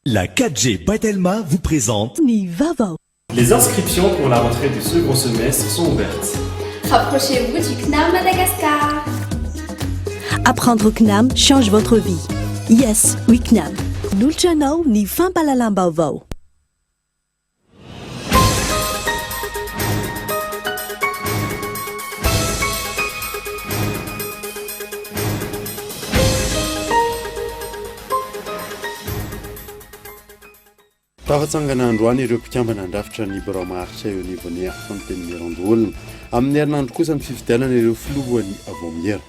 La 4G Batelma vous présente Nivavo. Les inscriptions pour la rentrée du second semestre sont ouvertes. Rapprochez-vous du CNAM Madagascar. Apprendre au CNAM change votre vie. Yes, oui CNAM. Nulchano ni Fampalalambavo. Tafatsangana androany ireo mpikambana andrafitra ny baraomaharitra eo anivony fanonteny mirandoolona amin'ny herinandro kosa ny fifidianana ireo filohan'ny avoamiera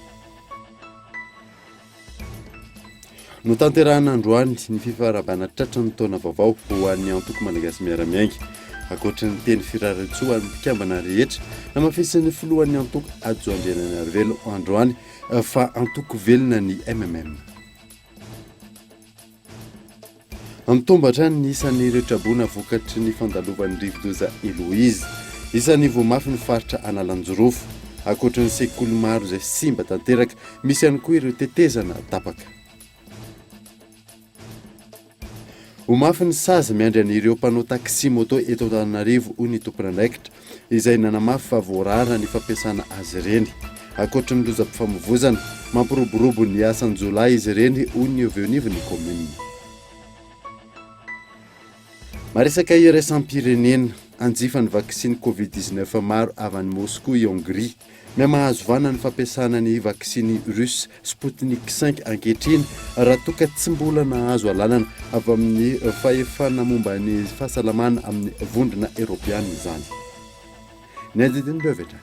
no tanterahana androany ny fifarabana tratra ny taona vaovao ho an'ny antoko malagasy miaramiainga akoatra ny teny firaritsoa ho an'ny mpikambana rehetra na mafisiny filohan'ny antoko ajoandrenany arivelo androany fa antoko velona ny MMM. Amitombatra ny isan'ny ireo trabona vokatry ny fandalovan'ny rivodoza Eloizy isan'ny voamafy ny faritra Analanjorofo akoatra ny sekoly maro izay simba tanteraka misy ihany koa ireo tetezana tapaka omafy ny saza miandry an'ireo mpanao taxi moto eto Antananarivo ho ny tompon'andraikitra izay nanamafy fa voarara ny fampiasana azy ireny akoatra ny lozam-pifamoivozana mampiroborobo ny asan'ny Jolay izy ireny ho ny oveonivony komuna. Maresaka iraisam-pirenena anjifa ny vaksiny Covid-19 maro avy any Moscou i Hongrie miamahazo vana ny fampiasana ny vaksiny russe Sputnik 5 ankehitriny raha toka tsy mbola nahazo alalana avy amin'ny fahefana momba ny fahasalamana amin'ny vondrona Europiana izany. Ny andidiny bevatra.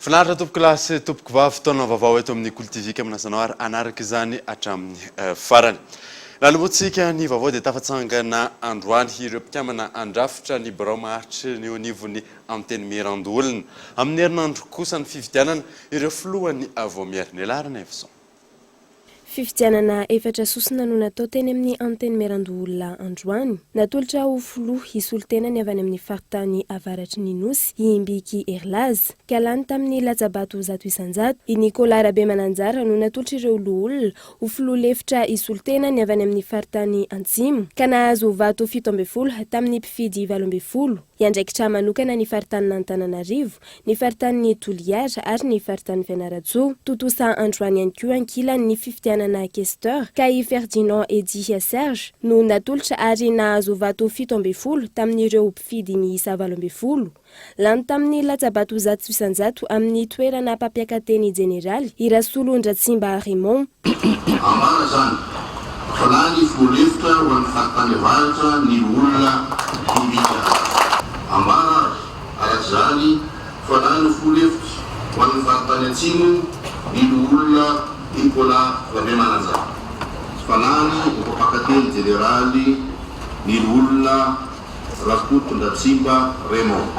Finaritra tompoko lasy tompoko vavy taona vaovao eto amin'ny Kultivika amin'izanao ary anaraka izany hatramin'ny farany. Lalimotsika ny vaovao dia tafatsangana androany ireo mpikambana andrafitra ny baraomaharitra ny onivony anteny mirandoolona amin'ny herinandro kosa ny fifidianana ireo filohan'ny avoamiera ny laharana Evson. Fifidianana efatra sosina no natao teny amin'ny anteny mirandoolona androany. Natolotra ho filoha isolotena ny avy any amin'ny faritany avaratry ny nosy i Imbiky Erlaz ka lany tamin'ny latsabato zato isanjato i Nicolas Rabe Mananjara no natolotra ireo loholona ho filoha lefitra isolotena ny avy any amin'ny faritany Antsimo ka nahazo vato 17 tamin'ny mpifidy 12 iandraikitra manokana ny faritany Antananarivo, ny faritany Toliara ary ny faritany Fianarantsoa. Totosa androany ihany koa ankilan'ny fifidianana questeur ka i Ferdinand Edy Serge no natolotra ary nahazo vato 17 tamin'ireo mpifidy miisa 12. Lany tamin'ny latsabato zato isanjato amin'ny toerana mpampiakateny jeneraly i Rasolo Ndratsimba Raymond. Ambara zany falany folefitra ho an'ny faritany avaratra ny olona Imbiky. Ambara arak'izany falany folefitra ho an'ny faritany Antsimo ny olona Nicolas Rabe Mananjara. Falany mpampakateny jeneraly ny olona Rasolo Ndratsimba Raymond.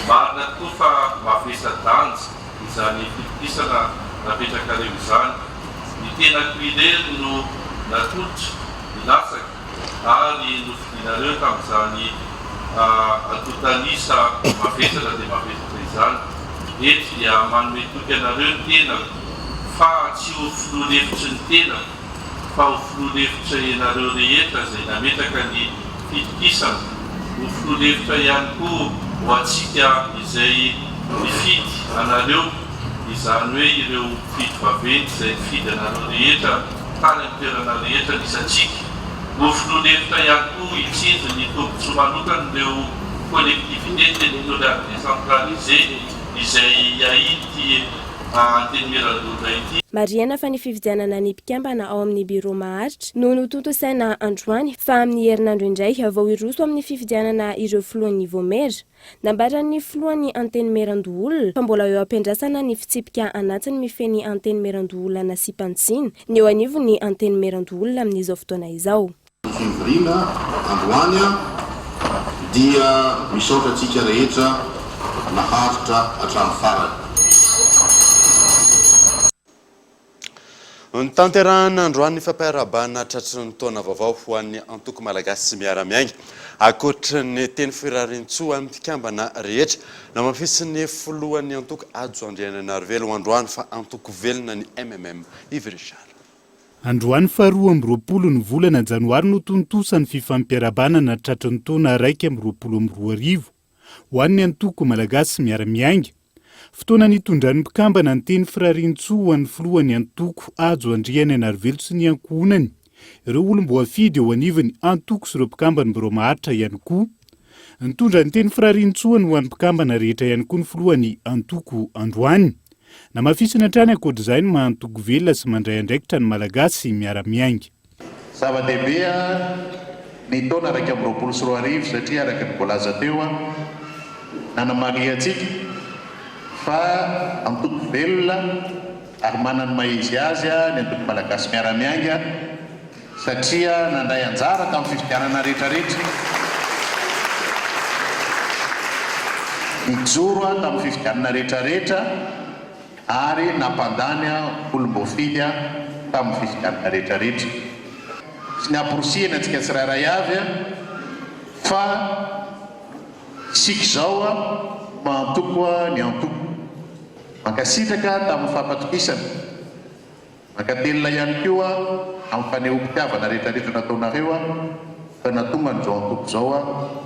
Marina tokoa fa mafesa-danja izany fipisana napetraka reo izany. Ny tena krilery no natolotra nilatsaka ary nofidinareo tamin'izany atotanisa mafesatra dia mafesatra izany. Eto dia manome toky anareo ny tena fa tsy ho filoha-lefitry ny tena fa ho filoha-lefitra ianareo rehetra izay nametraka ny fitokisana. Ho filoha-lefitra ihany koa ho antsika izay mifidy anareo izany hoe ireo mifidy vaventy izay mifidy anareo rehetra tany amin'ny toerana rehetra nisantsika. Ho filoha-lefitra ihany koa hitsinjo ny tombotsoa manokana ireo collectivité territoriale décentralisée izay ahity anteny mirandoolona ity. Mariana fa ny fifidianana ny mpikambana ao amin'ny biro maharitra no notontosaina androany fa amin'ny herinandro indray vao iroso amin'ny fifidianana ireo filohan'ny voamera. Nambaran'ny filohan'ny anteny mirandoolona fa mbola eo ampiandrasana ny fitsipika anatiny mifeny anteny mirandoolona na Sipantsina ny eo anivony anteny mirandoolona amin'izao fotoana izao. Fivirina androany dia misaotra antsika rehetra naharitra hatramin'ny farany. ny tanterahana androany ny fampiarabana tratry ny taona vaovao ho an'ny antoko malagasy sy miara-miainga akoatra ny teny firarintsoa amin'ny mpikambana rehetra na mampisy foloan'ny antoko ajo Andriananarivelo ho androany fa antoko velona ny MMM Ivrichard. Androany faharoa amby roapolo ny volana janoary no tontosany fifampiarabanana tratry ny taona 1 ho an'ny antoko malagasy sy miara-miainga. Fotoana nitondran'ny mpikambana ny teny firarintsoa ho an'ny filohan'ny antoko ajo Andriananarivelo sy ny ankohonany. Ireo olom-boafidy eo anivon'ny antoko sy ireo mpikambana birao maharitra ihany koa. Nitondra ny teny firarintsoa ho an'ny mpikambana rehetra ihany koa ny filohan'ny antoko androany. Na mafisina hatrany ankoatr'izay ny mahantoko velona sy mandray andraikitra ny malagasy miara-miainga. Zava-dehibe ny taona 2024 satria araka ny voalaza teo nanamary antsika fa antoko velona ary manana mahizy azy ny antoko malagasy miara-miainga satria nandray anjara tamin'ny fifidianana rehetrarehetra nijoro tamin'ny fifidianana rehetrarehetra ary nampandany olom-boafidy tamin'ny fifidianana rehetrarehetra sy ny amporosihana antsika tsirairay avy fa isika izao mantoko ny antoko mankasitraka tamin'ny fampatokisana mankatelina ihany koa amin'ny fanehoam-pitiavana rehetrarehetra nataonareo fa natonga n'izao antoko izao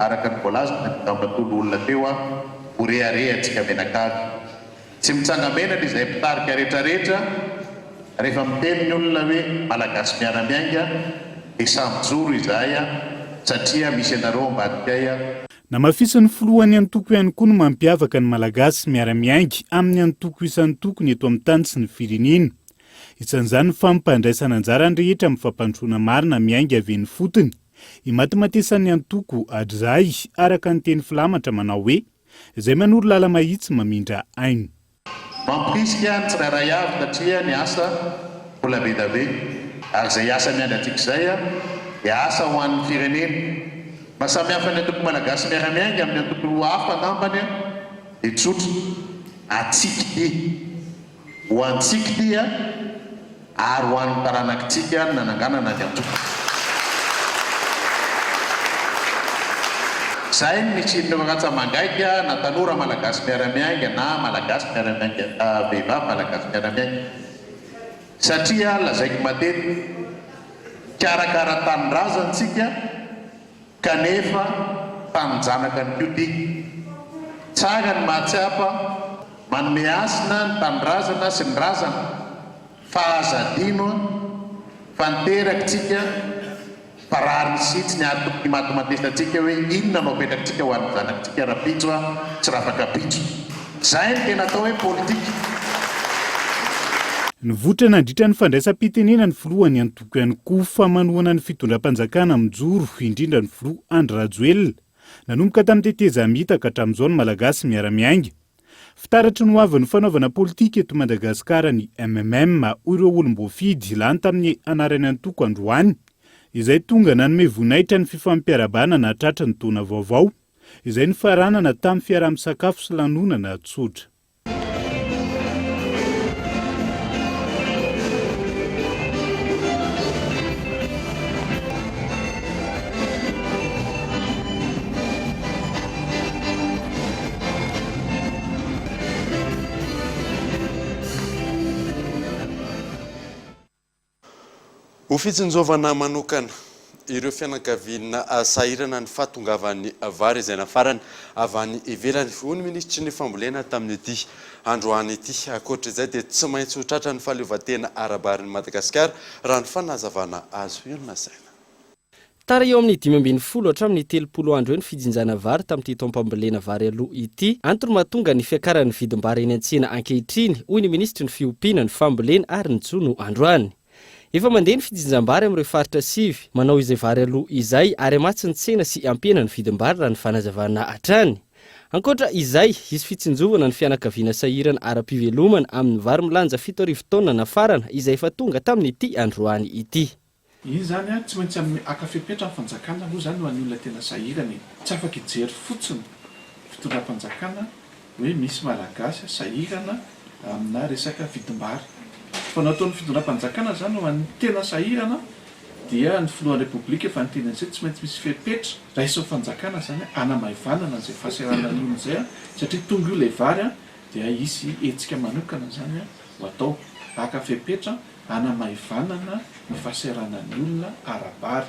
araka ny voalaza ny mpitambatoly olona teo ho reharehantsika menakavy tsy mitsangamenana izay mpitarika rehetrarehetra rehefa miteny ny olona hoe malagasy miara-miainga dia samijoro izay satria misy anareo ambadikay. Na mafisy filohan'ny antoko ihany koa no mampiavaka ny malagasy miara-miainga amin'ny antoko isan'ny tokony eto amin'ny tany sy ny firenena. Isan'izany ny fampandraisana anjara ny rehetra amin'ny fampandrosoana marina miainga avy fotony. I matimatesan'ny antoko adrizay araka ny teny filamatra manao hoe izay manoro lala mahitsy mamindra ainy. Mampisika ny tsirairay avy satria ny asa mbola be dia be ary izay asa miandry antsika izay dia asa ho an'ny firenena. Mahasamihafa ny antoko malagasy miara-miainga amin'ny antoko hafa angambany dia tsotra atsiky ho antsika dia ary ho an'ny taranakitsika nananganana ny antoko. Izay mitsidina makatsa mangaika na tanora malagasy miara-miainga na malagasy miara-miainga vehivavy malagasy miara-miainga satria lazaiko matety karakara tanindrazantsika kanefa tanjanaka ny koty tsara ny mahatsiapa manome asina ny tanindrazana sy ny razana fahazadino fanterakitsika farary ny sitsy ny atoko matomatesantsika hoe inona no apetrakantsika ho an'ny zanakitsika rapitso tsy raha afaka pitso. Izay ny tena atao hoe politika. Nivotra nandritra ny fandraisam-pitenena ny filohan'ny antoko ihany koa fa manohana ny fitondram-panjakana mijoro indrindra ny filoha Andry Rajoelina nanomboka tamin'ny teteza mita ka hatramin'izao ny malagasy miara-miainga. Fitaratry ny hoavin'ny fanaovana politika eto Madagasikara ny MMM hoy ireo olom-boafidy lany tamin'ny anaran'ny antoko androany izay tonga nanome voninahitra ny fifampiarabanana tratry ny taona vaovao izay ny faranana tamin'ny fiaraha-misakafo sy lanonana tsotra. Ho fitsinjovana manokana ireo fianakaviana sahirana ny fahatongavan'ny vary izay nafarany avy any ivelany hoy ny ministry ny fambolena tamin'ity androany ity. Ankoatr'izay dia tsy maintsy ho tratra ny fahaleovantena arabarin'ny Madagasikara raha ny fanazavana azo iona saina. Tara eo amin'ny 5 hatramin'ny 30 andro eo ny fijinjana vary tamin'ity taom-pambolena vary aloha ity antony mahatonga ny fiakaran'ny vidim-bary eny an-tsena ankehitriny hoy ny ministry ny fiompiana ny fambolena ary ny jono androany. Efa mandeha ny fijinjam-bary amin'ireo faritra sivy manao izay vary aloha izay ary amatsy ny tsena sy ampena ny vidim-bary raha ny fanazavana hatrany. Ankoatra izay hisy fitsinjovana ny fianakaviana sahirana ara-pivelomana amin'ny vary milanja 7,000 taona nafarana izay efa tonga tamin'ity androany ity. Izy zany tsy maintsy amin'ny akafepetra ny fanjakana moa zany ho an'ny olona tena sahirana tsy afaka hijery fotsiny fitondram-panjakana hoe misy malagasy sahirana amina resaka vidim-bary. fa nataon'ny fidondram-panjakana zany ho an'ny tena sahirana dia ny filohan'ny repoblika efa nytenan'izay tsy maintsy misy fepetra raha isan'ny fanjakana zany anamaivanana zay fahaserana ny olona zay satria tonga io lay vary dia isy etsika manokana zany ho atao aka fepetra anamaivanana ny fahaserana ny olona arabary.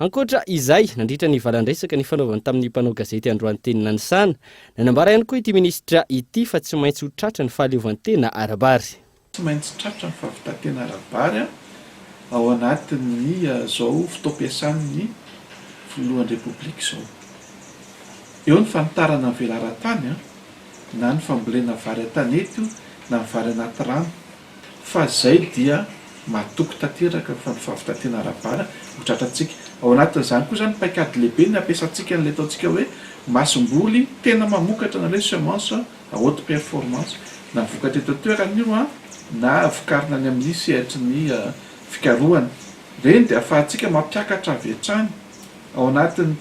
Ankoatra izay nandritra ny valan-dresaka ny fanaovany tamin'ny mpanao gazety Androany-teny Nanisana nanambara ihany koa ity ministra ity fa tsy maintsy ho tratra ny fahaleovantena arabary. Tsy maintsy tratra ny fahavitantena arabary ao anatin'ny zao fotoam-piasan'ny filohan'ny repoblika zao. Eo ny fanitarana ny velaran-tany na ny fambolena vary an-tanety na ny vary anaty rano fa zay dia mahatoky tanteraka fa ny fahavitantena arabary ho tratratsika. Ao anatin'izany koa zany paikady lehibe ny ampiasantsika n'ilay ataontsika hoe masomboly tena mamokatra na le semence à haute performance na vokatra eto toeran'io na vokarina any amin'ny sehatry ny fikarohana reny dia ahafahantsika mampiakatra avy hatrany ao anatin'ny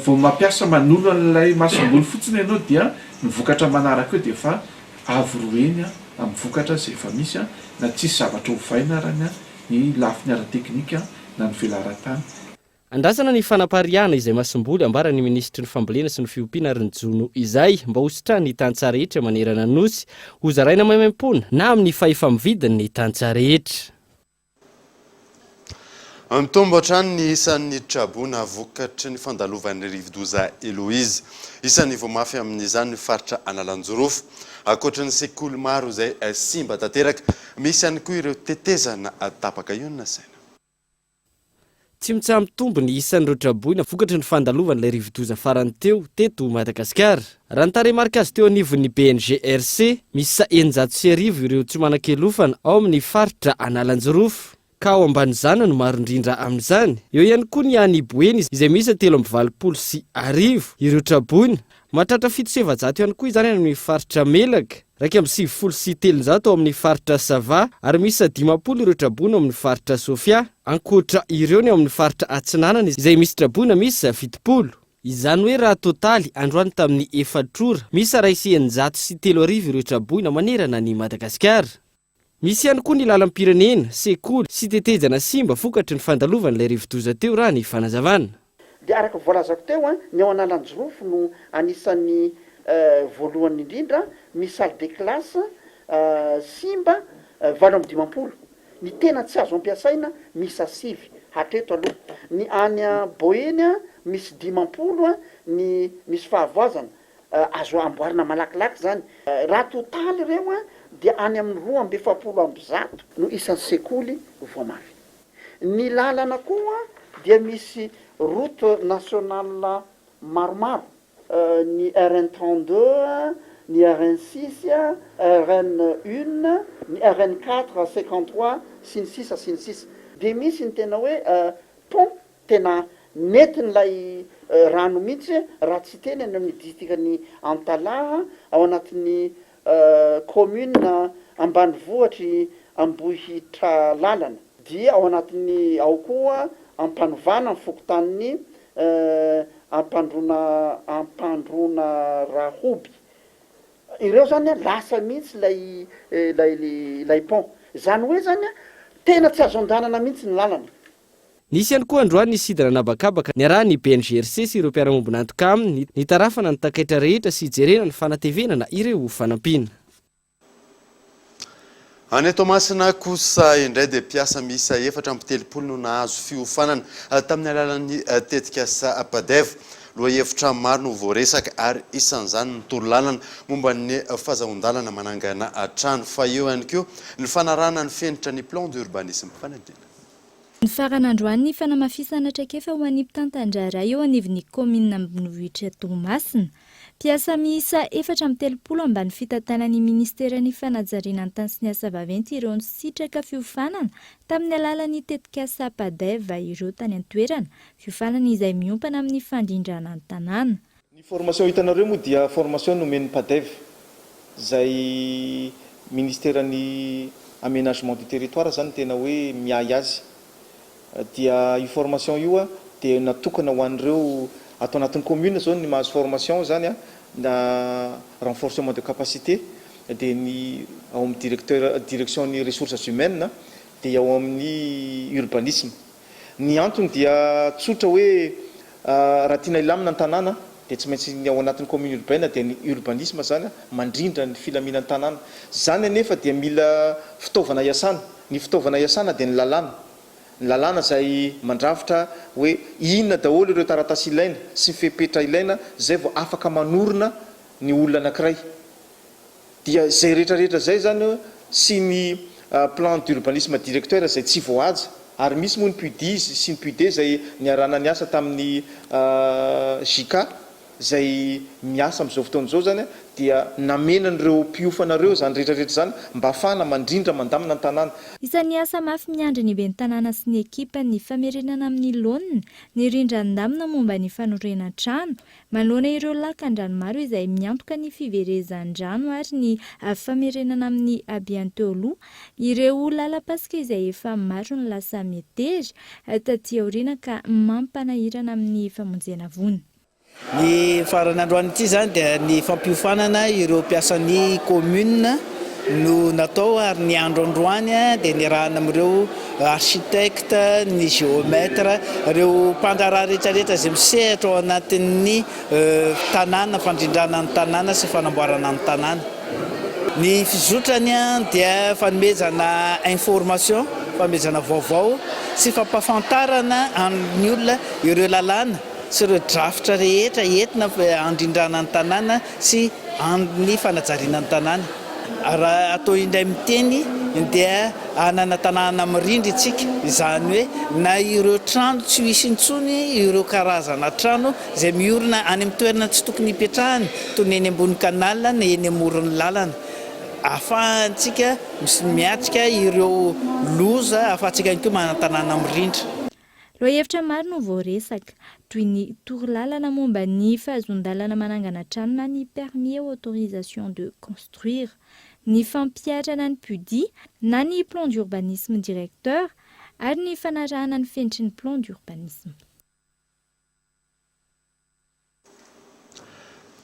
vao mampiasa manolo an'ilay masomboly fotsiny ianao dia ny vokatra manaraka eo dia efa avoroeny amin'ny vokatra zay efa misy na tsisy zavatra hovaina arany ny lafiny ara-teknika na ny velaran-tany. Andrasana ny fanapariana izay masomboly ambara ny ministry ny fambolena sy ny fiompiana ary ny jono izay mba hositrany ny tany rehetra manerana nosy ho zaraina maimaimpona na amin'ny fahefa-mividiny ny tany rehetra. Mitombo hatrany ny isan'ny trabona vokatry ny fandalovan'ny Rivodoza Eloizy. Isan'ny voamafy amin'izany ny faritra Analanjorofo. Ankoatra ny sekoly maro izay simba tanteraka, misy ihany koa ireo tetezana tapaka io na saina. Tsy mitsaha-mitombo ny isan'ireo traboina vokatry ny fandalovan'ilay Rivodoza farany teo teto Madagasikara. Raha ny tarehimarika azy teo anivon'ny BNGRC, misy 900 ireo tsy manan-kelofana ao amin'ny faritra Analanjorofo. Ka ao amban'izany no maro indrindra amin'izany. Eo ihany koa ny any Boeny izay misy 320 ireo traboina. Mahatratra 700 ihany koa izany amin'ny faritra Melaka, 273 ao amin'ny faritra Sava ary misy 50 ireo traboina ao amin'ny faritra Sofia. Ankoatra ireo ny ao amin'ny faritra Atsinanana izay misy traboina misy 70. Izany hoe raha totaly androany tamin'ny 4 ora misy 903 ireo traboina manerana ny Madagasikara. Misy ihany koa ny lalam-pirenena, sekoly sy tetezana simba vokatry ny fandalovan'ilay Rivodoza teo raha ny fanazavana. Dia araka voalazako teo ny ao Analanjorofo no anisan'ny voalohany indrindra misy salle de classe simba 720. Ny tena tsy azo ampiasaina misy 6 hatreto aloha. Ny any Boeny misy 50 ny misy fahavoazana azo amboarina malakilaky zany. Raha totaly ireo dia any amin'ny 270 no isan'ny sekoly voamafy. Ny lalana koa dia misy route nationale maromaro, ny RN32, ny RN6, RN1, ny RN4, 53, sy ny 6. Dia misy ny tena hoe pont tena netin'ilay rano mihitsy raha tsy teny any amin'ny distriktan'ny Antalaha ao anatin'ny commune ambanivohitry Ambohitra lalana. Dia ao anatin'ny ao koa Ampanovana ny fokotanin'ny Ampandrona Rahoby. Ireo zany lasa mihitsy lay pont. Zany hoe zany tena tsy azo andanana mihitsy ny lalana. Nisy ihany koa androany nisidana nabakabaka ny araha ny BNGRC sy ireo mpiara-mombona antoka aminy ny tarafana ny takaitra rehetra sy jerena ny fanatevenana ireo fanampiana. Any Tomasina kosa indray dia mpiasa misa 470 no nahazo fiofanana tamin'ny alalan'ny tetikasa Padev. Loha hevitra maro no voaresaka ary isan'izany ny torolalana momba ny fahazahon-dalana manangana trano fa eo ihany koa ny fanarahana ny fenitra ny plan d'urbanisme fanadina. Ny faran'androany ny fanamafisana traikefa ho an'ny mpitantandrara eo anivon'ny commune ambonivohitra Tomasina. Mpiasa miisa 430 ambany fitantanan'ny ministeran'ny fanajariana ny tany sy ny asa vaventy ireo ny sitraka fiofanana tamin'ny alalan'ny tetikasa Padev ireo tany an-toerana, fiofanana izay miompana amin'ny fandrindrana ny tanàna. Ny formation hitanareo moa dia formation nomen'ny Padev izay ministeran'ny aménagement du territoire zany tena hoe miay azy. Dia io formation io dia natokana ho an'ireo atao anatin'ny commune zao ny mahazo formation zany na renforcement de capacité dia ny ao amin'ny direction ny ressources humaines dia ao amin'ny urbanisme. Ny antony dia tsotra hoe raha tiana ilamina ny tanàna dia tsy maintsy ny ao anatin'ny commune urbaine dia ny urbanisme zany mandrindra ny filaminan'ny tanàna. Zany anefa dia mila fitaovana iasana. Ny fitaovana iasana dia ny lalàna. Ny lalàna izay mandrafitra hoe inona daholo ireo taratasy ilaina sy fepetra ilaina zay vao afaka manorina ny olona anankiray. Dia zay rehetrarehetra zay zany sy ny plan d'urbanisme directeur zay tsy voahaja, ary misy moa ny PUDIS sy ny PUD zay niarana ny asa tamin'ny JICA zay miasa amin'izao fotoan'izao zany dia namenan'ireo mpiofanareo zany rehetrarehetra zany mba ahafahana mandrindra mandamina ny tanàna. Isan'ny asa mafy miandry ny ben'ny tanàna sy ny ekipa ny famerenana amin'ny laoniny ny rindran-damina momba ny fanorena trano, manoloana ireo lakan-drano maro izay miantoka ny fiverezan-drano ary ny famerenana amin'ny abiantolo ireo lalam-pasika izay efa maro ny lasa metery taty aoriana ka mampanahirana amin'ny famonjena vony. Ny farany androany ity zany dia ny fampiofanana ireo mpiasan'ny commune no natao ary ny andro androany dia nirahana amin'ireo architecte, ny géomètre, ireo mpandraraha rehetrarehetra izay misehatra ao anatin'ny tanàna, fandrindrana ny tanàna sy fanamboarana ny tanàna. Ny fizotrany dia fanomezana information, fanomezana vaovao sy fampafantarana amin'ny olona ireo lalàna sy ireo drafitra rehetra entina andrindrana ny tanàna sy ny fanajariana ny tanàna. Raha atao indray miteny dia anana tanàna mirindra isika, izany hoe na ireo trano tsy hisy intsony ireo karazana trano izay miorina any amin'ny toerana tsy tokony hipetrahany toy ny eny ambony canal na eny amoron'ny lalana. Ahafahantsika miatrika ireo loza, ahafahantsika ihany koa manana tanàna mirindra. Loha hevitra maro no voaresaka toy ny torolalana momba ny fahazon-dalana manangana trano na ny permis et autorisation de construire, ny fampiatrana ny PUDI na ny plan d'urbanisme directeur ary ny fanarahana ny fentry ny plan d'urbanisme.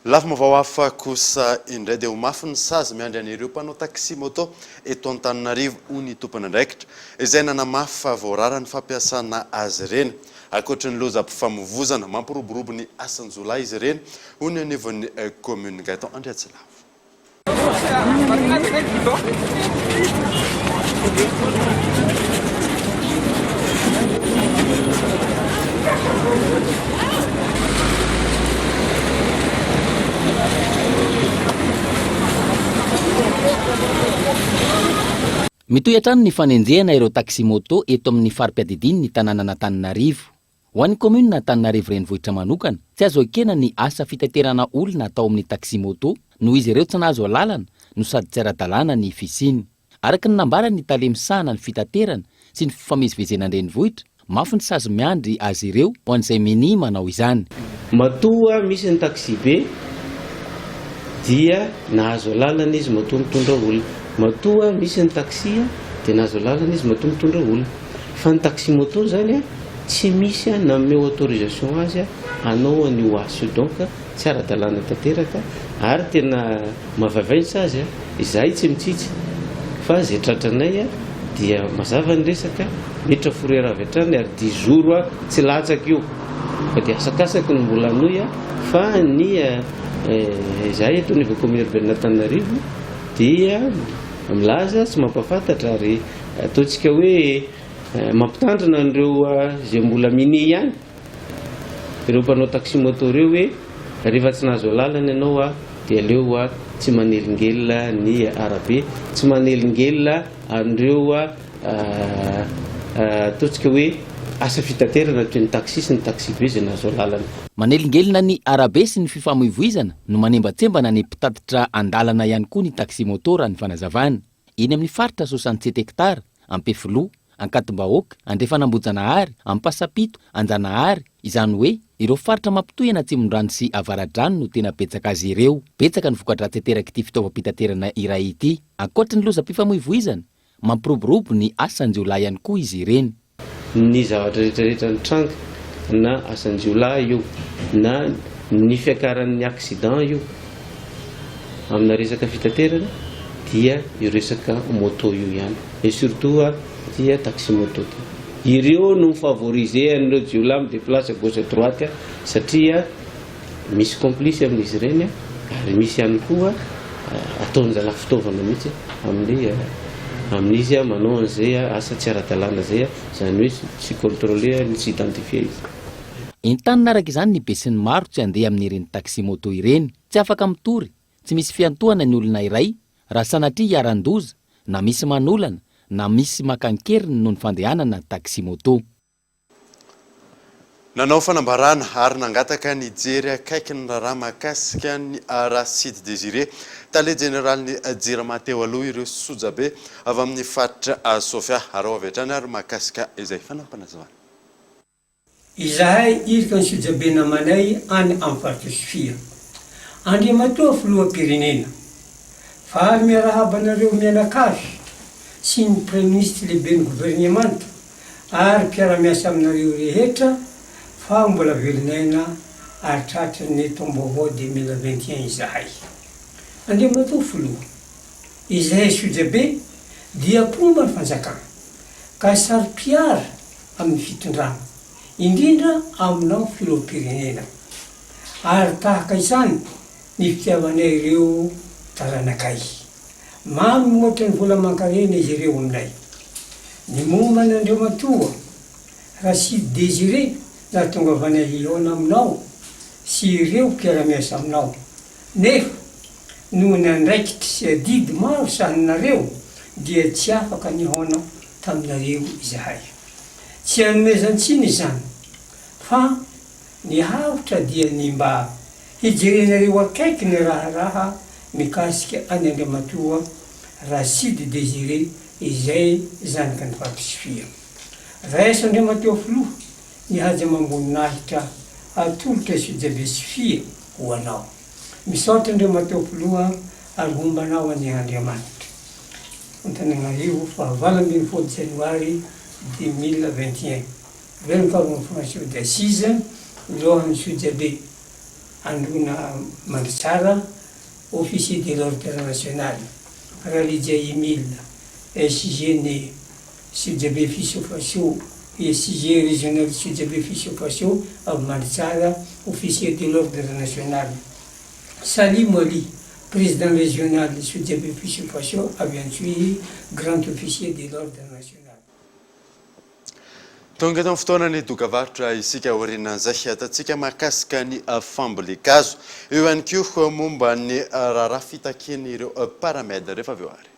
Lafim-baovao hafa kosa indray dia ho mafy ny sazy miandry an'ireo mpanao taxi moto eto Antananarivo ho ny tompony andraikitra izay nanamafy fa voarara ny fampiasana azy ireny. Ankoatra ny lozam-pifamoivoizana mampiroborobo ny asan-jolahy izy ireny ho ny anivon'ny commune Gaëtan Andriatsilavo. Mitohy hatrany ny fanenjehana ireo taxi moto eto amin'ny farim-piadidiny ny tanàna Antananarivo. Ho an'ny commune Antananarivo renivohitra manokana, tsy azo ekena ny asa fitaterana olona atao amin'ny taxi moto noho izy ireo tsy nahazo lalana no sady tsy ara-dalàna ny fisiny. Araka ny nambarany talemisahana ny fitaterana sy ny fifamezivezena renivohitra, mafy ny sazy miandry azy ireo ho an'izay meny manao izany. Matoa misy ny taxi be dia nahazo lalana izy matoa mitondra olona. Matoa misy ny taxi dia nahazo lalana izy matoa mitondra olona. Fa ny taxi moto zany tsy misy nanome autorisation azy hanao an'io asa donc tsy ara-dalàna tanteraka ary tena mavavaintsy azy izahay tsy mitsitsy fa zay tratranay dia mazava ny resaka metra forera avy hatrany ary 10 jours tsy latsaka io fa dia asakasaky ny mbola anoy fa ny izahay eto ny commune urbaine Antananarivo dia milaza tsy mampafantatra ary ataontsika hoe mampitandrina an'ireo izay mbola mini ihany ireo mpanao taxi moto ireo hoe rehefa tsy nahazo lalana ianao dia aleo tsy manelingelina ny arabe, tsy manelingelina an'ireo ataontsika hoe asa fitaterana toy ny taxi sy ny taxi be izay nahazo lalana. Manelingelina ny arabe sy ny fifamoivoizana no manembatsembana ny mpitatitra andalana ihany koa ny taxi moto raha ny fanazavana. Eny amin'ny faritra 67 hektara, Ampefilo, Ankatim-bahoaka, Andrefanambojana-hary, Ampasapito, Anjanahary, izany hoe ireo faritra mampitohy Atsimondrano sy Avaradrano no tena betsaka azy ireo. Betsaka ny voka-dratsy ateraky ity fitaovam-pitaterana iray ity. Ankoatra ny lozam-pifamoivoizana, mampiroborobo ny asan-jiolahy ihany koa izy ireny. Ny zavatra rehetrarehetra ny tranga na asan-jiolahy io na ny fiakaran'ny accident io amina resaka fitaterana dia io resaka moto io ihany et surtout dia taxi moto ireo no favorisean'ireo jiolahy mideplace à gauche à droite satria misy complice amin'izy ireny ary misy ihany koa ataon'zala fitaovana mihitsy amin'izy manao an'izay asa tsy ara-dalàna zay zany hoe tsy contrôler ny tsy identifier izy. Entanina araka izany ny besin'ny maro tsy handeha amin'ireny taxi moto ireny, tsy afaka mitory, tsy misy fiantohana ny olona iray raha sanatria hiaran-doza na misy manolana na misy makankeriny noho ny fandehanana taxi moto. Nanao fanambarana ary nangataka ny jery akaiky ny raha mahakasika ny Aracide Désiré tale général ny jirama teo aloha ireo Sojabe avy amin'ny faritra Sofia ary avy hatrany ary mahakasika izay fanampanazavana. Izahay irika ny Sojabe namanay any amin'ny faritra Sofia. Andriamatoa filoham-pirenena fa ary miarahabanareo mianakavy sy ny premier ministre lehibe ny gouvernemanta ary mpiara-miasa aminareo rehetra fa mbola velinaina ary tratra ny tombaovao 2021 izahay. Andriamatoa filoha, izahay Sojabe dia pomba ny fanjakana ka sary-piara amin'ny fitondrana indrindra aminao filoham-pirenena ary tahaka izany ny fitiavanay ireo taranakay. Mamy moatra ny vola mankarena izy ireo aminay. Ny momba n'Andriamatoa Aracide Désiré na tonga vanay hiona aminao sy ireo mpiara-miasa aminao. Nefa noho ny andraikitra sy adidy maro sahaninareo dia tsy afaka nihaona taminareo izahay. Tsy hanomezantsiny izany fa ny havotra dia ny mba hijerenareo akaiky ny raharaha mikasika any Andriamatoa Aracide Désiré izay zanaka ny faritra Sofia. Raisa Andriamatoa filoha ny haja mamboninahitra atolotra Sojabe Sofia ho anao. Misaotra Andriamatoa filoha ary hombanao any Andriamanitra. Antananarivo fa 27 Janoary 2021. Veloka information d'assise lohan'ny Sojabe Androna Mandritsara, officier de l'ordre national, Ralidia Emile, SG né Sojabe Fiso-Faso et SG régional Sojabe Fiso-Faso à Mandritsara, officier de l'ordre national. Sali Moli, président régional de Sojabe Fiso-Faso, a bien suivi grand officier de l'ordre national. Tonga eto amin'ny fotoanany dokavarotra isika orinan'izay atatsika mahakasika ny fambolekazo eo ihany koa momba ny raharaha fitakiany ireo paramède rehefa avy eo ary.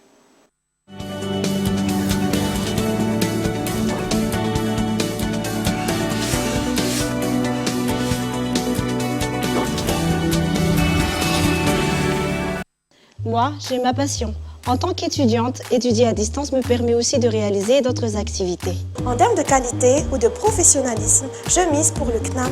Moi, j'ai ma passion. En tant qu'étudiante, étudier à distance me permet aussi de réaliser d'autres activités. En termes de qualité ou de professionnalisme, je mise pour le CNAM.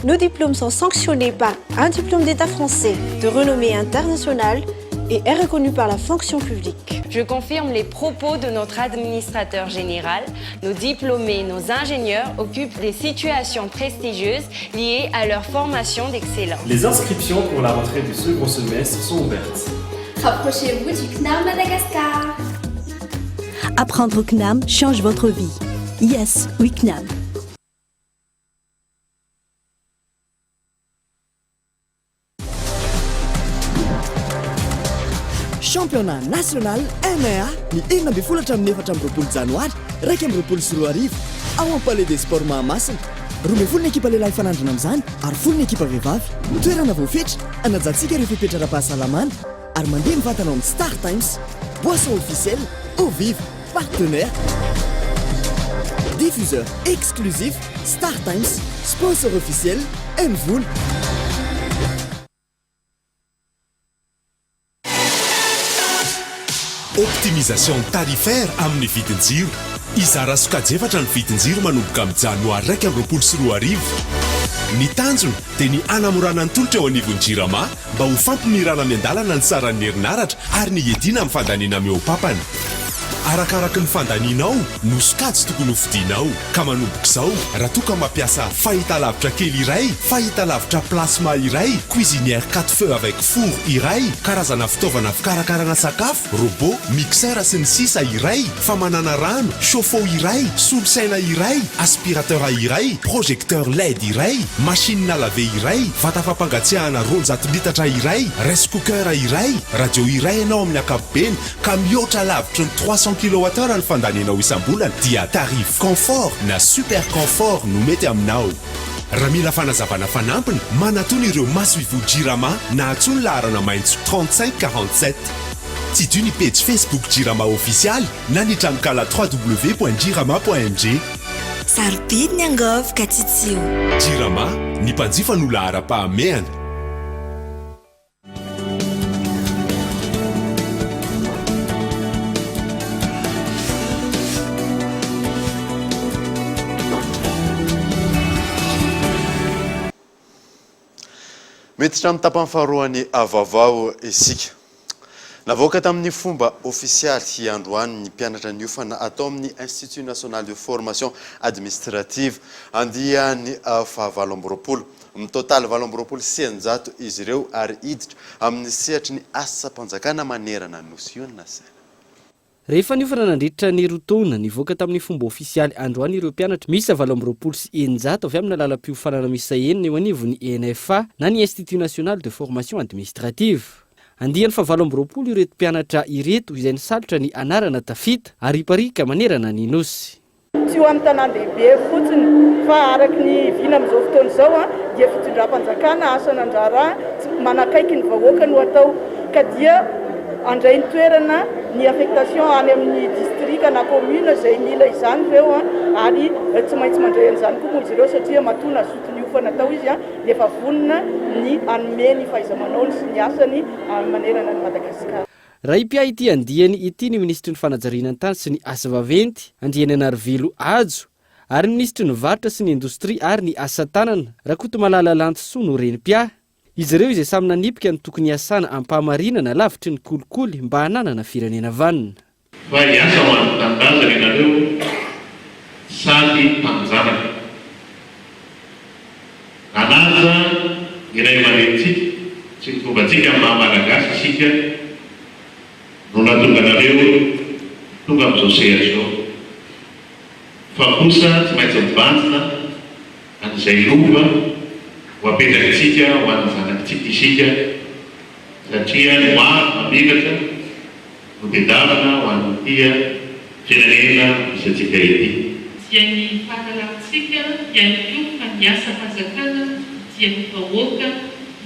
Nos diplômes sont sanctionnés par un diplôme d'État français de renommée internationale et est reconnu par la fonction publique. Je confirme les propos de notre administrateur général. Nos diplômés, nos ingénieurs occupent des situations prestigieuses liées à leur formation d'excellence. Les inscriptions pour la rentrée du second semestre sont ouvertes. Rapprochez-vous du CNAM Madagascar. Apprendre au CNAM change votre vie. Yes, oui CNAM. Championnat national MA ny 14 janoary 2024 ao amin'ny Palais des Sports Mahamasina. 12 ny ekipa lehilahy fanandrina amin'izany ary 10 ny ekipa vehivavy. Toerana voafetra anajantsika rehefa hipetra ara-pahasalamana ary mandeha mivatana amin'ny Star Times, boisson officielle, eau vive, partenaire, diffuseur exclusif, Star Times, sponsor officiel, Mvoul. Optimisation tarifaire amin'ny vidin-jiro. Izara sokajefatra ny vidin-jiro manomboka amin'ny janoary 2024. Ny tanjony dia ny anamorana ny tolotra eo anivon'ny jirama mba ho fampimirana amin'ny andalana ny saran'ny herinaratra ary ny edina amin'ny fandaniana mihoapapany. arakaraka ny fandanianao no sokajy tokony hofidianao ka manomboka izao raha toa ka mampiasa fahitalavitra kely iray, fahitalavitra plasma iray, cuisinière 4 feux avec four iray, karazana fitaovana fikarakarana sakafo, robot, mixeur sy ny sisa iray, famanana rano, chauffe-eau iray, solosaina iray, aspirateur iray, projecteur LED iray, machine à laver iray, vata fampangatsiahana 200 litatra iray, rice cooker iray, radio iray ianao amin'ny ankapobeny ka mihoatra lavitra ny 300 kWh ny fandanianao isam-bolana dia tarif confort na super confort no mety aminao. Raha mila fanazavana fanampiny manatony ireo masoivo Jirama na atsony laharana maintso 3547. Tsy dy ny page Facebook Jirama official na ny tranokala www.jirama.mg. Sarobidy ny angov ka tsitsio. Jirama, ny mpanjifa no lahara-pahamehana. Miditra amin'ny tapany faharoany avavao isika. Navoaka tamin'ny fomba ofisialy androany ny mpianatra niofana atao amin'ny Institut National de Formation Administrative andiany fahavaloambiroapolo. Total valombiroapolo sianjato izy ireo ary hiditra amin'ny sehatra ny asa-panjakana manerana nosion saina. Rehefa niofana nandritra ny rotaona nivoaka tamin'ny fomba ofisialy androany ireo mpianatra misy 720 sy 900 avy amin'ny lalam-piofanana misy enina eo anivon'ny ENFA na ny Institut National de Formation Administrative. Andiany fa 720 ireto mpianatra ireto izay nisalotra ny anarana tafita ary iparika manerana ny nosy. Tsy ho amin'ny tanan-dehibe fotsiny fa araky ny vina amin'izao fotoana izao dia fitondram-panjakana asana andrara manakaiky ny vahoaka no atao ka dia andray ny toerana ny affectation any amin'ny district na commune izay mila izany ireo ary tsy maintsy mandray an'izany koa moa izy ireo satria matona zotony ofana atao izy dia efa vonona ny anome ny fahaiza-manaony sy ny asany manerana ny Madagasikara. Raha ipia ity andiany ity ny ministry ny fanajariana tany sy ny asa vaventy andiany Anarivelo Ajo ary ny ministry ny varotra sy ny indostria ary ny asa tanana Rakotomalala Lantsoa no renim-pia. Izy ireo izay samy nanipika ny tokony asana ampahamarinana lavitry ny kolikoly mba hananana firenena vanina. Fa hiasa ho an'ny tanindrazana ianareo sady mpanjanaka. Anaja iray aman-drenitsika sy ny fombantsika amin'ny maha-malagasy isika no natonga anareo tonga amin'izao sehatra izao. Fa kosa tsy maintsy mivanjina an'izay rova ho apetrakantsika ho an'ny zanakitsika isika satria ny maro mamekatra no tedavana ho an'ity firenena misy atsika ity. Dia ny fahalalantsika ihany koa fa ny asa fanjakana dia ny vahoaka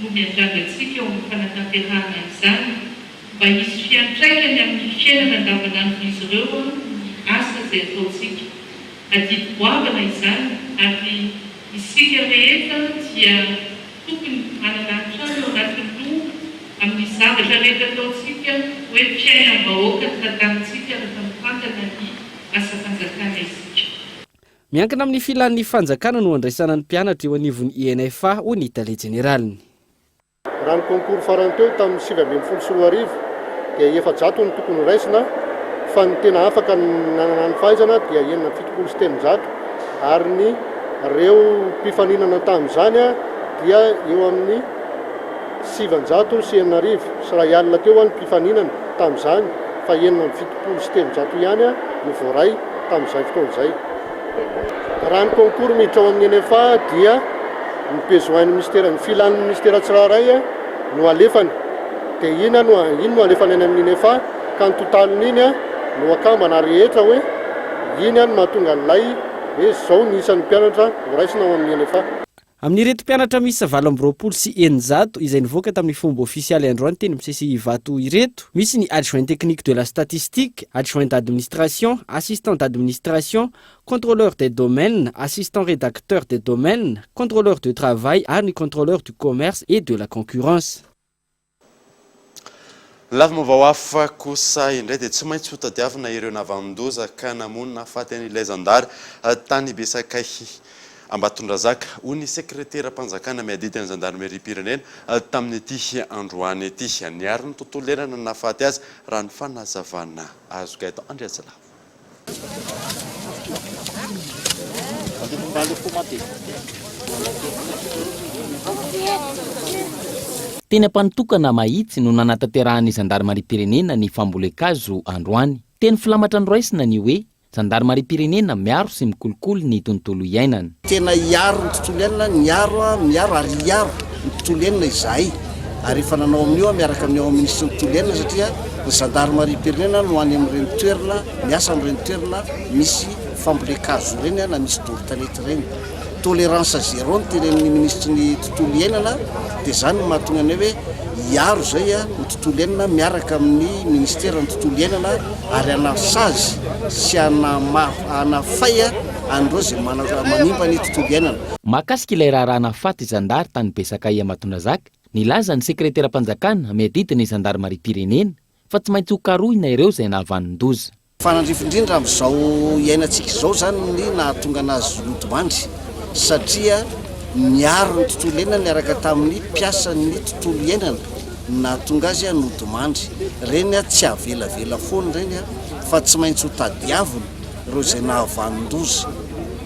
no miandrangatsika ao amin'ny fanatanterahana izany mba hisy fiantraikany amin'ny fiainana andavanandron'izy ireo ny asa izay ataontsika. Adidy-boavana izany ary isika rehetra dia tokony manalanitra eo anatin'ny loha amin'ny zavatra rehetra ataontsika hoe fiainam-bahoaka ny tantanitsika rehefa mifantana ny asa fanjakana isika. Miankina amin'ny filan'ny fanjakana no andraisana ny mpianatra eo anivon'ny ENFA ho ny Italie Generaliny. Raha ny concours farany teo tamin'ny 2010 sy 2010 dia 700 ny tokony raisina fa ny tena afaka nanana ny fahaizana dia 700 sy 800 ary ny reo mpifaninana tamin'izany dia eo amin'ny 700 sy 900 sy raha alina teo ny mpifaninana tamin'izany fa 700 sy 800 ihany no voaray tamin'izay fotoana izay. Raha ny concours miditra ao amin'ny ENFA dia ny besoin ny ministère ny filan'ny ministère tsirairay no alefany dia iny no alefany any amin'ny ENFA ka ny totaliny iny no akambana rehetra hoe iny no mahatonga an'ilay hoe zao ny isan'ny mpianatra voaraisina ao amin'ny ENFA. Amin'ireto mpianatra misy 720 sy 900 izay nivoaka tamin'ny fomba ofisialy androany teny misesy vato ireto misy ny adjoint technique de la statistique, adjoint d'administration, assistant d'administration, contrôleur des domaines, assistant rédacteur des domaines, contrôleur de travail ary ny contrôleur du commerce et de la concurrence. Lavim-baovao hafa kosa indray dia tsy maintsy hotadiavina ireo navandoza ka namonina faty an'ilay zandary tany Besakay. Ambatondrazaka ho ny sekretera mpanjakana miaditany gendarmerie pirenena tamin'ny ity androany ity niary ny tontolo iainana nahafaty azy raha ny fanazavana azo gaeto Andriatsala. Teny ampanitokana mahitsy no nanatanterahany gendarmerie pirenena ny fambolekazo androany. Teny filamatra androaisina ny hoe gendarmerie pirenena miaro sy mikolokolo ny tontolo iainana. Tena iaro ny tontolo iainana, miaro ary iaro ny tontolo iainana izahay. Ary efa nanao amin'io miaraka amin'ny ministre ny tontolo iainana satria ny gendarmerie pirenena no any amin'ireny toerana, miasa amin'ireny toerana misy fambolekazo ireny na misy dorotanety ireny. Tolérance zéro ny tenen'ny ministre ny tontolo iainana dia izany no mahatonga ny hoe iaro zay ny tontolo iainana miaraka amin'ny ministère ny tontolo iainana ary anasazy sy anafay andreo zay manimba ny tontolo iainana. Mahakasika ilay raharaha nahafaty zandary tany Besakay Ambatondrazaka, nilaza ny sekretera mpanjakana miaditiny gendarmerie pirenena fa tsy maintsy ho karohina ireo izay nahavanin-doza. Fanandrifindrindra amin'izao iainantsika izao zany ny nahatonga anazy lodomandry satria miaro ny tontolo iainana miaraka tamin'ny mpiasan'ny tontolo iainana nahatonga azy lodomandry. Reny tsy avelavela foana reny fa tsy maintsy ho tadiavina ireo izay nahavanin-doza.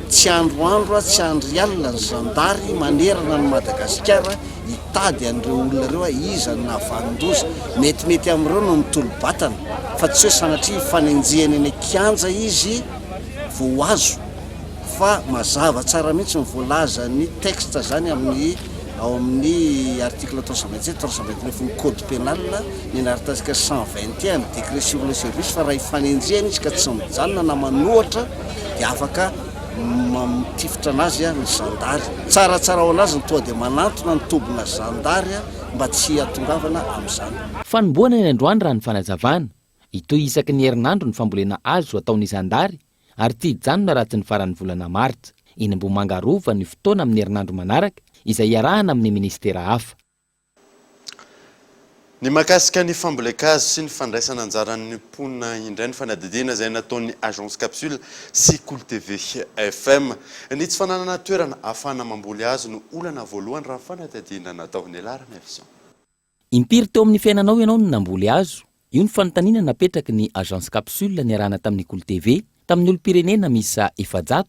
Tsy androandro tsy andry alina ny zandary manerana ny Madagasikara hitady an'ireo olona ireo iza ny nahavanin-doza. Metimety amin'ireo no mitolo-batana fa tsy hoe sanatria fanenjehany any kianja izy vao azo fa mazava tsara mihitsy voalaza ny texte zany amin'ny ao amin'ny article 327 329 ny code pénal ny naritatsika 121 décret sur le service fa raha ifanenjehany izy ka tsy mijanona na manohatra dia afaka mitifitra anazy ny zandary. Tsaratsara ho anazy ny toa dia manantona ny tobina zandary mba tsy hatongavana amin'izany. Fanomboana ny androany raha ny fanazavana itoy isaky ny herinandro ny fambolena azo ataon'ny zandary ary ty janona raha tsy ny faran'ny volana martsa eny Mboimanga Rova ny fotoana amin'ny herinandro manaraka izay iarahana amin'ny ministera hafa. Ny mahakasika ny fambolekazo sy ny fandraisana anjaran'ny mponina indray ny fanadidina izay nataon'ny agence capsule sy Cool TV FM ny tsy fananana toerana ahafahana mamboly azo no olana voalohany raha fanadidina natao ny alarana avision. Impiry teo amin'ny fiainanao ianao no namboly azo. Io ny fanontaniana napetraky ny agence capsule niarahana tamin'ny Cool TV tamin'ny olo-pirenena misa 700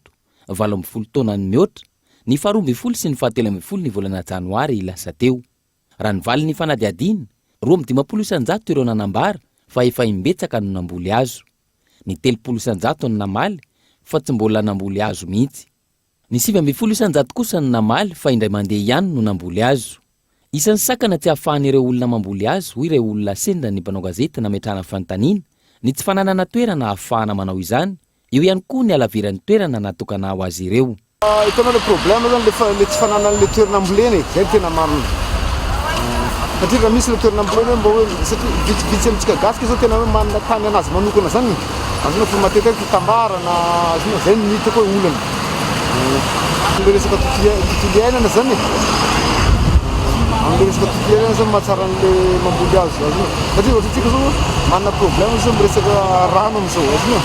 20 taona ny mihoatra ny 12 sy ny 17 ny volana janoary lasa teo. Raha nivaly ny fanadiadina 250 ireo nanambara fa efa imbetsaka no namboly azo. Ny 30 no namaly fa tsy mbola namboly azo mihitsy. Ny 70 kosa no namaly fa indray mandeha ihany no namboly azo. Isan'ny sakana tsy ahafahan'ireo olona mamboly azo hoy ireo olona sendra ny mpanao gazety nametrahana fanontaniana ny tsy fananana toerana ahafahana manao izany. Eo ihany koa ny alaviran'ny toerana natokana ho azy ireo. Hitanao le problème zany le tsy fananana le toerana ambolena zay tena marina. Satria raha misy le toerana ambolena mba hoe satria vitsy amintsika gasika zao tena hoe manana tany anazy manokana zany. Azona fa matetika tambarana azona zay ny hitako hoe olana. Le resaka tontolo iainana zany. Amin'ny resaka tontolo iainana zany mahatsara an'le mamboly azo azona. Satria ohatritsika zao manana problème zao miresaka rano amin'izao azona.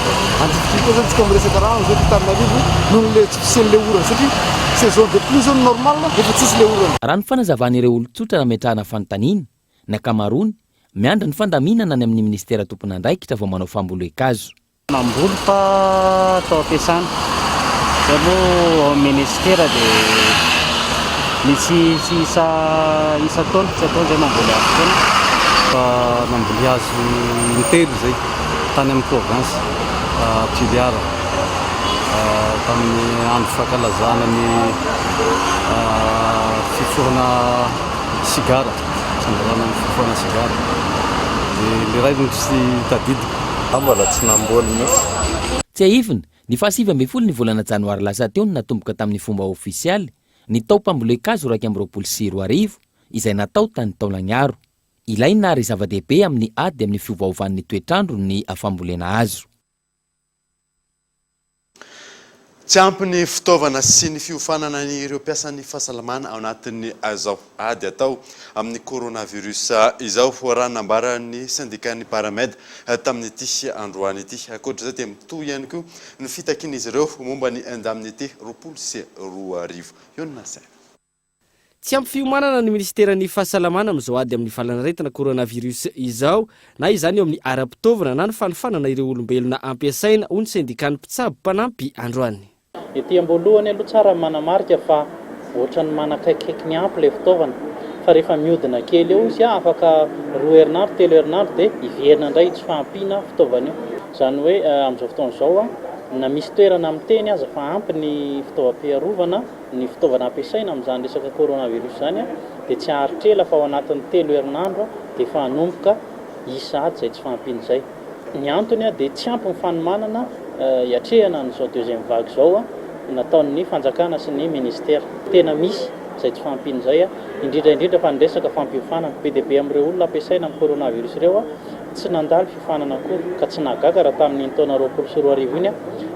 Antifitika zany tsika miresaka rano zao Antananarivo noho le tsy fisian'le orana satria saison de pluie zao normal efa tsisy le orana. Raha ny fanazavan'ireo olon-tsotra nametrahana fanontaniana ny ankamaroany miandry ny fandaminana ny amin'ny ministera tompon'andraikitra vao manao fambolekazo. Mamboly fa atao ampiasana zay moa ao ministera dia misy isa taona tsy ataony zay mamboly azo foana fa mamboly azo intelo zay tany amin'ny province Piliara tamin'ny andro fankalazana ny fifohana sigara sambarana ny fifohana sigara dia le ray no tsy tadidiko mbola tsy namboly mihitsy. Tsy ahivina ny 7 ny volana janoary lasa teo no natomboka tamin'ny fomba ofisialy ny tao mpambolekazo 2024 izay natao tany Taolagnaro. Ilaina ary zava-dehibe amin'ny ady amin'ny fiovaovan'ny toetrandro ny afambolena azo. tsy ampy ny fitaovana sy ny fiofanana ny ireo mpiasan'ny fahasalamana ao anatin'ny azao ady atao amin'ny coronavirus izao raha nambaran'ny syndicat-ny paramède tamin'ity androany ity. Ankoatra izay dia mitohy ihany koa ny fitakin'izy ireo momba ny indemnité 22 io na saina. Tsy ampy fiomanana ny ministeran'ny fahasalamana amin'izao ady amin'ny valanaretina coronavirus izao na izany eo amin'ny ara-pitaovana na ny fanofanana ireo olombelona ampiasaina ho ny syndicat-ny mpitsabo mpanampy androany. Ety ambolohany aloha tsara manamarika fa ohatrany manakaikaiky ny ampy ilay fitaovana fa rehefa mihodina kely eo izy afaka 2 herinandro 3 herinandro dia iverina indray tsy fahampiana fitaovana io. Izany hoe amin'izao fotoana izao na misy toerana miteny aza fa ampy ny fitaovam-piarovana ny fitaovana ampiasaina amin'izany resaka coronavirus izany dia tsy aharitrela fa ao anatin'ny 3 herinandro dia efa hanomboka isady izay tsy fahampiana izay. Ny antony dia tsy ampy ny fanomanana iatrehana n'izao deuxième vague izao nataon'ny fanjakana sy ny ministère. Tena misy izay tsy fahampiana izay indrindra fa ny resaka fampiofanana be dia be amin'ireo olona ampiasaina amin'ny coronavirus ireo tsy nandalo fiofanana akory ka tsy nagaga raha tamin'ny taona 2024 iny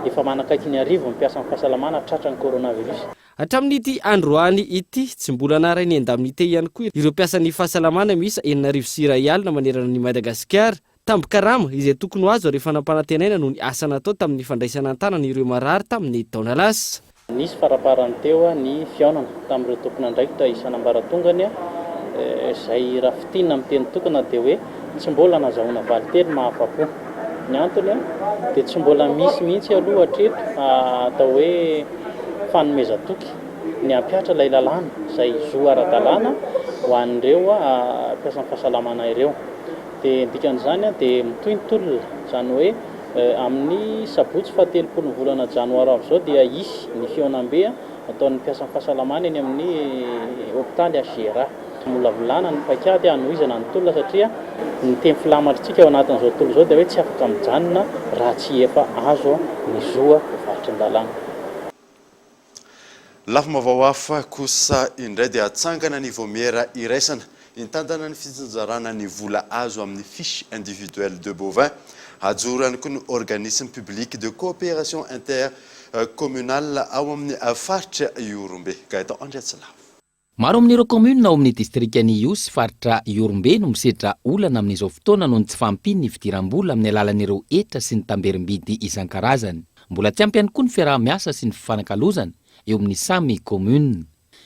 efa manakaiky ny arivo mpiasa amin'ny fahasalamana tratra ny coronavirus. Hatramin'ity androany ity tsy mbola nara ny indemnité ihany koa ireo mpiasan'ny fahasalamana misy 9,000 na manerana ny Madagasikara tambo-karama izay tokony ho azo rehefa nampanantenaina noho ny asa natao tamin'ny fandraisana an-tanana ireo marary tamin'ny taona lasa. Nisy faraparany teo ny fiaonana tamin'ireo tompon'andraikitra isan'ambaratongany izay raha fitinina amin'ny teny tokana dia hoe tsy mbola nazahoana valiteny mahafapo. Ny antony dia tsy mbola misy mihitsy aloha hatreto atao hoe fanomezatoky ny ampiatra ilay lalàna izay zo ara-dalàna ho an'ireo mpiasan'ny fahasalamana ireo. Dia dikan'izany dia mitohintolona izany hoe amin'ny sabotsy fa-telopolo ny volana janoary avy izao dia isy ny fiaonam-be ataon'ny mpiasan'ny fahasalamana eny amin'ny hôpitaly Agera. Molavolana ny paikady hanohizana ny tolona satria ny teny filamantsika ao anatin'izao tontolo izao dia hoe tsy afaka mijanona raha tsy efa azo ny zoa varitry ny lalàna. Lafa mavao hafa kosa indray dia atsangana ny vomiera iraisana intantana ny fitsinjarana ny vola azo amin'ny fiche individuelle de bovin ajorany koa ny organisme public de coopération intercommunale ao amin'ny faritra Iorombe. Gaëtan Andriatsilava. Maro amin'ireo commune ao amin'ny distriktan'ny Io sy faritra Iorombe no misedra olana amin'izao fotoana noho ny tsy fampiny ny fidiram-bola amin'ny alalan'ireo etra sy ny tamberim-bidy isan-karazany. Mbola tsy ampy ihany koa ny fiaraha-miasa sy ny fifanankalozana eo amin'ny samy commune.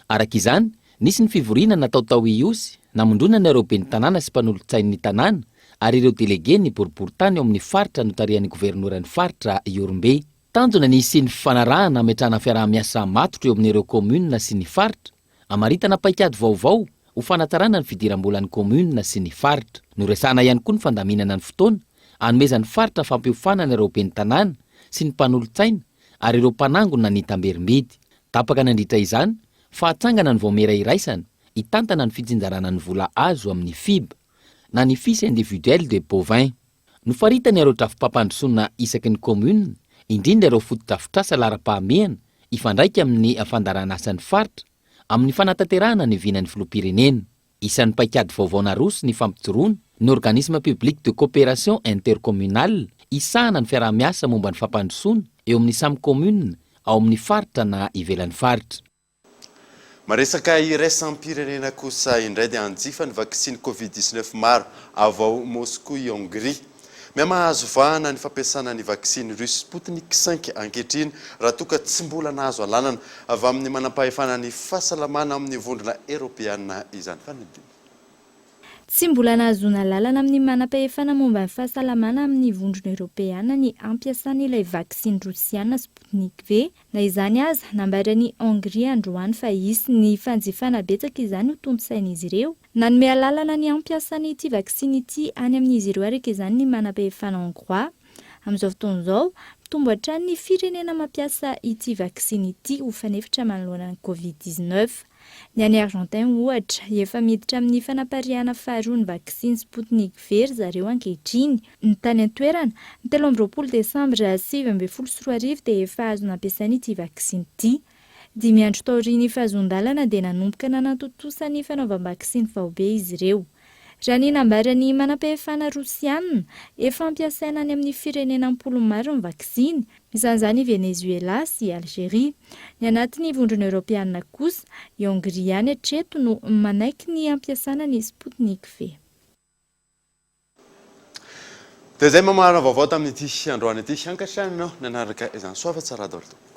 Arak'izany, nisy ny fivoriana natao tao Iosy namondronana ireo ben'ny tanàna sy mpanolotsain'ny tanàna ary ireo délégué ny boriboritany eo amin'ny faritra notarian'ny governoran'ny faritra Iorombe. Tanjona nisy ny fifanarahana ametrahana fiaraha-miasa matotra eo amin'ireo commune sy ny faritra. Amaritana paikady vaovao ho fanatarana ny fidiram-bolan'ny commune sy ny faritra. Noresahana ihany koa ny fandaminana ny fotoana hanomezan'ny faritra fampiofanana ireo ben'ny tanàna sy ny mpanolotsaina ary ireo mpanangona ny tamberim-bidy. Tapaka nandritra izany fa hatsangana ny voamera iraisana hitantana ny fitsinjarana ny vola azo amin'ny FIB na ny fiche individuelle de bovin. Nofaritany ireo trafipampandrosoana isaky ny commune, indrindra ireo foto-drafitrasa lara-pahamehana ifandraika amin'ny fandarana asan'ny faritra amin'ny fanatanterahana ny vinan'ny filoham-pirenena. Isan'ny paikady vaovao narosy ny fampijoroana ny organisme public de coopération intercommunale isahana ny fiaraha-miasa momba ny fampandrosoana eo amin'ny samy commune ao amin'ny faritra na ivelan'ny faritra. Maresaka iraisam-pirenena kosa indray dia anjifa ny vaksiny Covid-19 maro avao Moscou i Hongrie. Mahazo vahana ny fampiasana ny vaksiny russe Sputnik 5 ankehitriny raha toka tsy mbola nahazo alanana avy amin'ny manam-pahefana ny fahasalamana amin'ny vondrona Europeana izany fanadina. Tsy mbola nahazoana lalana amin'ny manam-pahefana momba ny fahasalamana amin'ny vondrona Europeana ny ampiasana ilay vaksiny rosiana Sputnik V. Na izany aza nambarany Hongrie androany fa isy ny fanjifana betsaka izany ho tombosain'izy ireo. Nanome lalana ny ampiasana ity vaksiny ity any amin'izy ireo araka izany ny manam-pahefana hongrois. Amin'izao fotoana izao mitombo hatrany ny firenena mampiasa ity vaksiny ity ho fanefitra manoloana ny Covid-19. Ny any Argentin ohatra efa miditra amin'ny fanapariana faharoa ny vaksiny Sputnik V zareo ankehitriny. Ny tany an-toerana ny 13 Desambra 2024 dia efa azo nampiasaina ity vaksiny ity. 5 andro taoriany fahazon-dalana dia nanomboka nanatotosany fanaovam-baksiny vaobe izy ireo. raha ny nambarany manam-pahefana rosianina efa ampiasaina any amin'ny firenena ampolo maro ny vaksiny isan'izany i Venezuela sy Algérie. Ny anatin'ny vondrona Europeana kosa i Hongrie any hatreto no manaiky ny ampiasana ny Sputnik V. dia izay mamarana vaovao tamin'ity androany ity ankatrano nanaraka izany soava tsara daholo tompoko.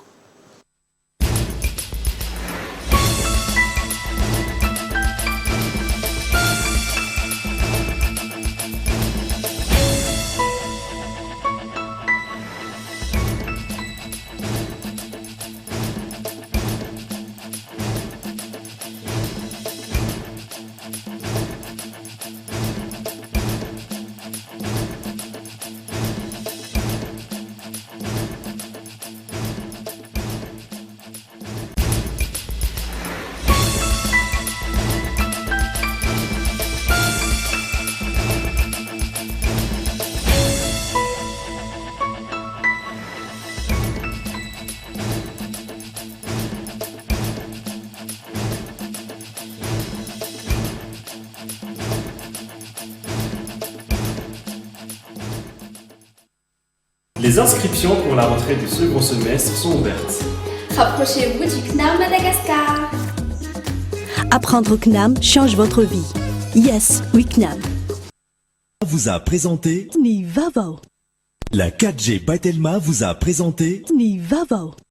Les inscriptions pour la rentrée du second semestre sont ouvertes. Rapprochez-vous du CNAM Madagascar. Apprendre au CNAM change votre vie. Yes, oui CNAM. Vous a présenté Ni Vavo. La 4G Batelma vous a présenté Ni Vavo.